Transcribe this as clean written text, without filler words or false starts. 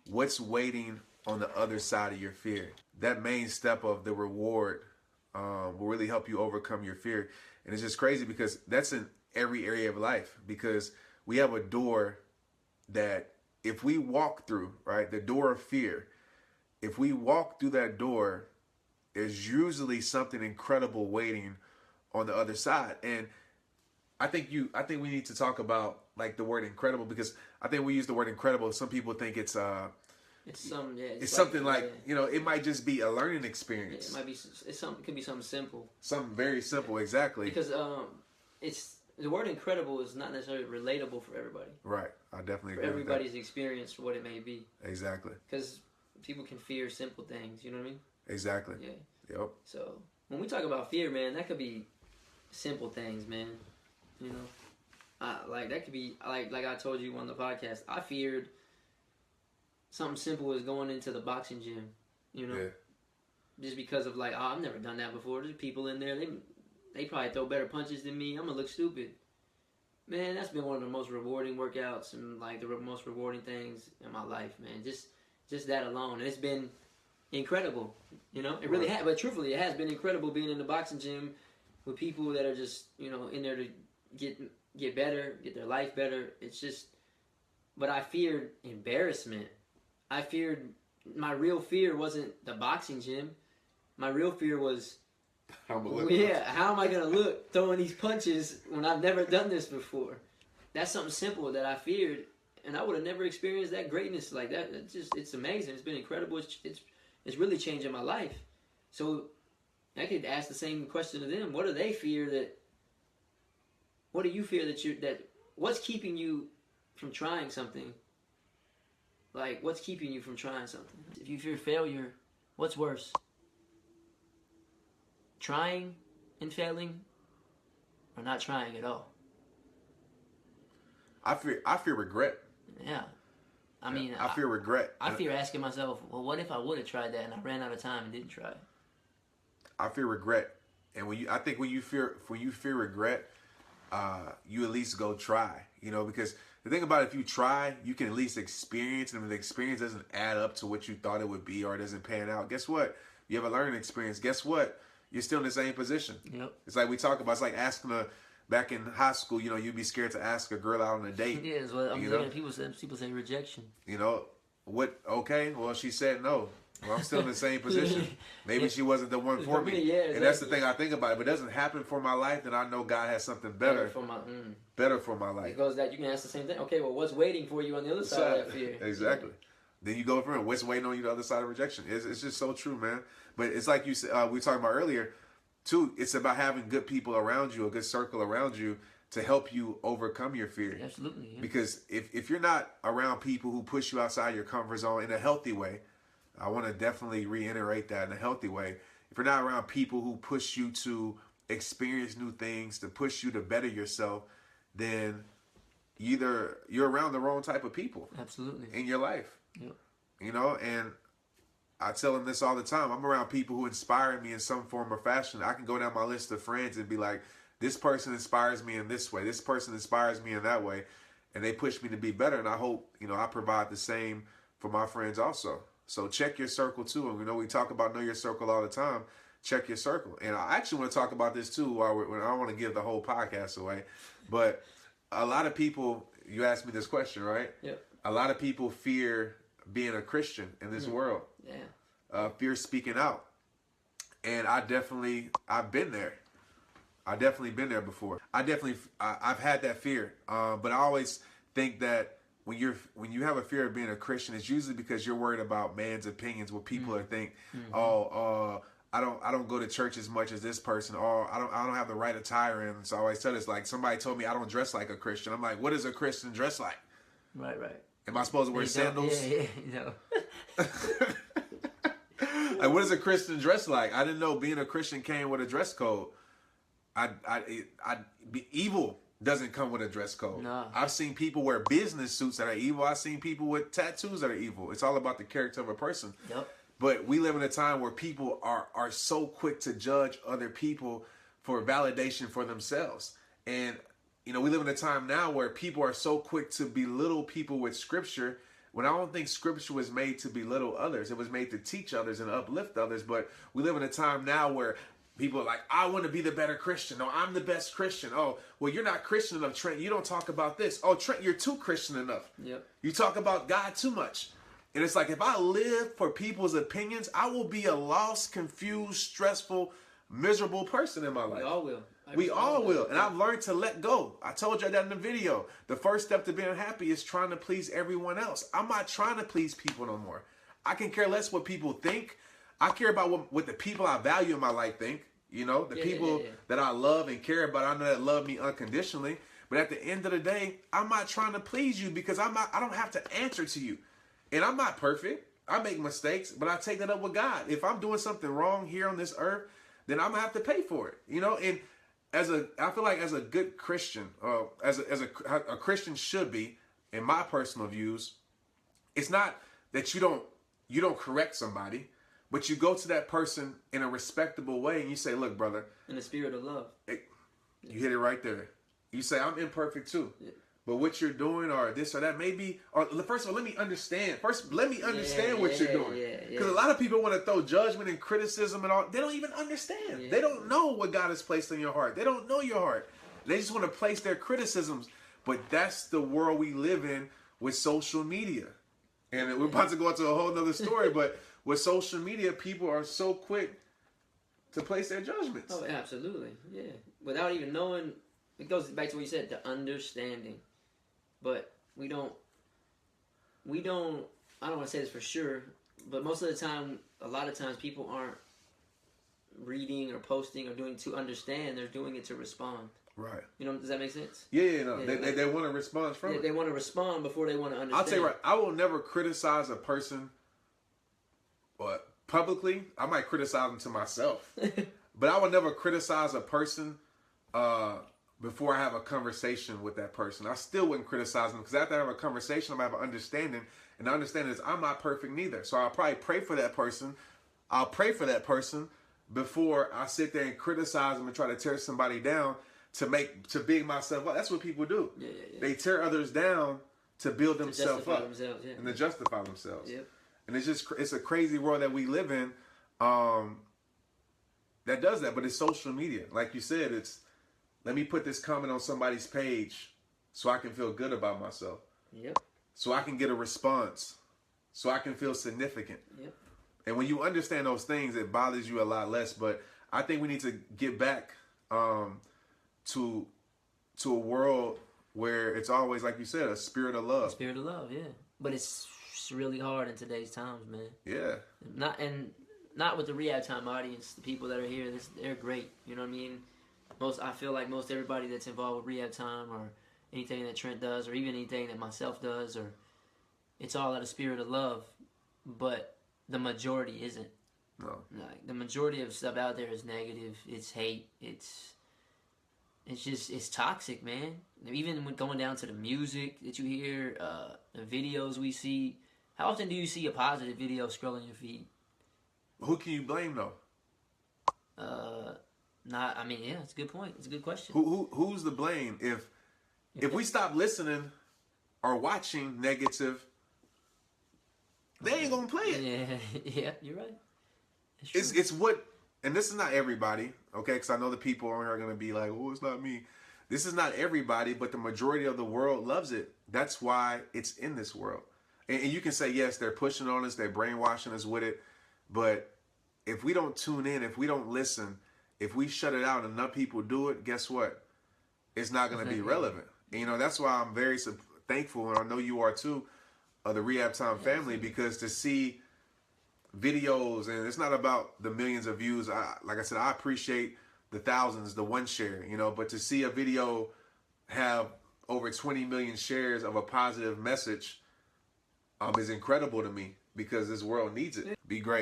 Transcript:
what's waiting on the other side of your fear. That main step of the reward will really help you overcome your fear. And it's just crazy because that's in every area of life, because we have a door that if we walk through, right, the door of fear, if we walk through that door, there's usually something incredible waiting on the other side. And I think we need to talk about like the word incredible, because I think we use the word incredible. Some people think it's something like, you know, it might just be a learning experience. It might be it could be something simple. Something very simple, exactly. Because it's the word incredible is not necessarily relatable for everybody. Right, I definitely agree. For everybody's experience, for what it may be. Exactly. Because people can fear simple things. You know what I mean? Exactly. Yeah. Yep. So when we talk about fear, man, that could be simple things, man. You know, like that could be like I told you on the podcast. I feared something simple as going into the boxing gym. You know, just because of like, oh, I've never done that before. There's people in there. They probably throw better punches than me. I'm gonna look stupid. Man, that's been one of the most rewarding workouts and like the most rewarding things in my life, man. Just that alone, it's been incredible. You know, it really has. But truthfully, it has been incredible being in the boxing gym with people that are just, you know, in there to get better, get their life better. It's just, but I feared embarrassment. I feared, my real fear wasn't the boxing gym. My real fear was, how am I going to look throwing these punches when I've never done this before? That's something simple that I feared, and I would have never experienced that greatness like that. It's amazing. It's been incredible. It's really changing my life. So I could ask the same question to them. What do they fear what do you fear what's keeping you from trying something? Like, what's keeping you from trying something? If you fear failure, what's worse? Trying and failing, or not trying at all? I fear regret. Yeah. I mean, I fear regret. I fear asking myself, well, what if I would have tried that and I ran out of time and didn't try it? I fear regret. And when you fear regret, you at least go try, you know, because the thing about it, if you try, you can at least experience, and if the experience doesn't add up to what you thought it would be, or it doesn't pan out, guess what? You have a learning experience. Guess what? You're still in the same position. Yep. It's like we talk about, it's like asking back in high school, you know, you'd be scared to ask a girl out on a date. Yeah, well, I'm thinking people say rejection. You know, okay, well, she said no. Well, I'm still in the same position. Maybe she wasn't the one for me. Yeah, exactly. And that's the thing I think about. If it doesn't happen for my life, then I know God has something better for my life. Because that you can ask the same thing. Okay, well, what's waiting for you on the other side of that fear? Exactly. Then you go from it. What's waiting on you the other side of rejection? It's just so true, man. But it's like you said, we were talking about earlier, too. It's about having good people around you, a good circle around you, to help you overcome your fear. Absolutely. Yeah. Because if you're not around people who push you outside your comfort zone in a healthy way, I want to definitely reiterate that, in a healthy way. If you're not around people who push you to experience new things, to push you to better yourself, then either you're around the wrong type of people. Absolutely. In your life. Yep. You know, and I tell them this all the time. I'm around people who inspire me in some form or fashion. I can go down my list of friends and be like, this person inspires me in this way. This person inspires me in that way. And they push me to be better. And I hope, you know, I provide the same for my friends also. So check your circle too. And we know we talk about know your circle all the time. Check your circle. And I actually want to talk about this too. When I don't want to give the whole podcast away, but a lot of people, you asked me this question, right? Yep. A lot of people fear being a Christian in this world. Yeah. Fear speaking out. And I've been there. I've definitely been there before. I've had that fear. But I always think that when you have a fear of being a Christian, it's usually because you're worried about man's opinions, what people are think. Oh, I don't go to church as much as this person. Or I don't have the right attire in. So I always tell this, like, somebody told me I don't dress like a Christian. I'm like, what does a Christian dress like? Right. Am I supposed to wear sandals? Yeah, no. Like, what does a Christian dress like? I didn't know being a Christian came with a dress code. Evil doesn't come with a dress code. No. I've seen people wear business suits that are evil. I've seen people with tattoos that are evil. It's all about the character of a person. Yep. But we live in a time where people are so quick to judge other people for validation for themselves. And, you know, we live in a time now where people are so quick to belittle people with scripture When I don't think scripture was made to belittle others. It was made to teach others and uplift others. But we live in a time now where people are like, I want to be the better Christian. No, I'm the best Christian. Oh, well, you're not Christian enough, Trent. You don't talk about this. Oh, Trent, you're too Christian enough. Yep. You talk about God too much. And it's like, if I live for people's opinions, I will be a lost, confused, stressful, miserable person in my life. We all will. We all will. And I've learned to let go. I told you that in the video. The first step to being happy is trying to please everyone else. I'm not trying to please people no more. I can care less what people think. I care about what the people I value in my life think. You know, the people that I love and care about, I know that love me unconditionally. But at the end of the day, I'm not trying to please you because I don't have to answer to you. And I'm not perfect. I make mistakes, but I take that up with God. If I'm doing something wrong here on this earth, then I'm gonna have to pay for it. You know, and I feel like as a good Christian, as a Christian should be, in my personal views, it's not that you don't correct somebody, but you go to that person in a respectable way and you say, look, brother, in the spirit of love. You hit it right there. You say, I'm imperfect too. Yeah. But what you're doing or this or that maybe, or first of all, let me understand. First, let me understand what you're doing. Because a lot of people want to throw judgment and criticism and all. They don't even understand. Yeah. They don't know what God has placed in your heart. They don't know your heart. They just want to place their criticisms. But that's the world we live in with social media. And we're about to go into a whole nother story. But with social media, people are so quick to place their judgments. Oh, absolutely. Yeah. Without even knowing, it goes back to what you said, the understanding. But we don't, I don't want to say this for sure, but most of the time, a lot of times people aren't reading or posting or doing to understand. They're doing it to respond. Right. You know, does that make sense? Yeah, no. They want a response from it. They want to respond before they want to understand. I'll tell you right, I will never criticize a person publicly. I might criticize them to myself. But I will never criticize a person before I have a conversation with that person. I still wouldn't criticize them because after I have a conversation, I'm going to have an understanding. And the understanding is I'm not perfect neither. So I'll probably pray for that person. I'll pray for that person before I sit there and criticize them and try to tear somebody down to big myself up. That's what people do. Yeah. They tear others down to build themselves up and to justify themselves. Yep. And it's a crazy world that we live in that does that. But it's social media. Like you said, it's let me put this comment on somebody's page so I can feel good about myself. Yep. So I can get a response. So I can feel significant. Yep. And when you understand those things, it bothers you a lot less. But I think we need to get back to a world where it's always, like you said, a spirit of love. A spirit of love, yeah. But it's really hard in today's times, man. Yeah. Not with the RehabTime audience. The people that are here, they're great. You know what I mean? I feel like most everybody that's involved with RehabTime or anything that Trent does or even anything that myself does, or it's all out of spirit of love. But the majority isn't. No. Like the majority of stuff out there is negative. It's hate. It's toxic, man. Even when going down to the music that you hear, the videos we see. How often do you see a positive video scrolling your feed? Who can you blame though? It's a good point. It's a good question. Who's to blame if we stop listening or watching negative? They ain't gonna play it. Yeah, you're right. It's what, and this is not everybody, okay? Because I know the people on here are gonna be like, "Oh, it's not me." This is not everybody, but the majority of the world loves it. That's why it's in this world. And you can say, yes, they're pushing on us, they're brainwashing us with it, but if we don't tune in, if we don't listen, if we shut it out and enough people do it, guess what? It's not going to be relevant. And, you know, that's why I'm very thankful, and I know you are too, of the RehabTime family, because to see videos, and it's not about the millions of views. Like I said, I appreciate the thousands, the one share, you know, but to see a video have over 20 million shares of a positive message is incredible to me, because this world needs it. Be great.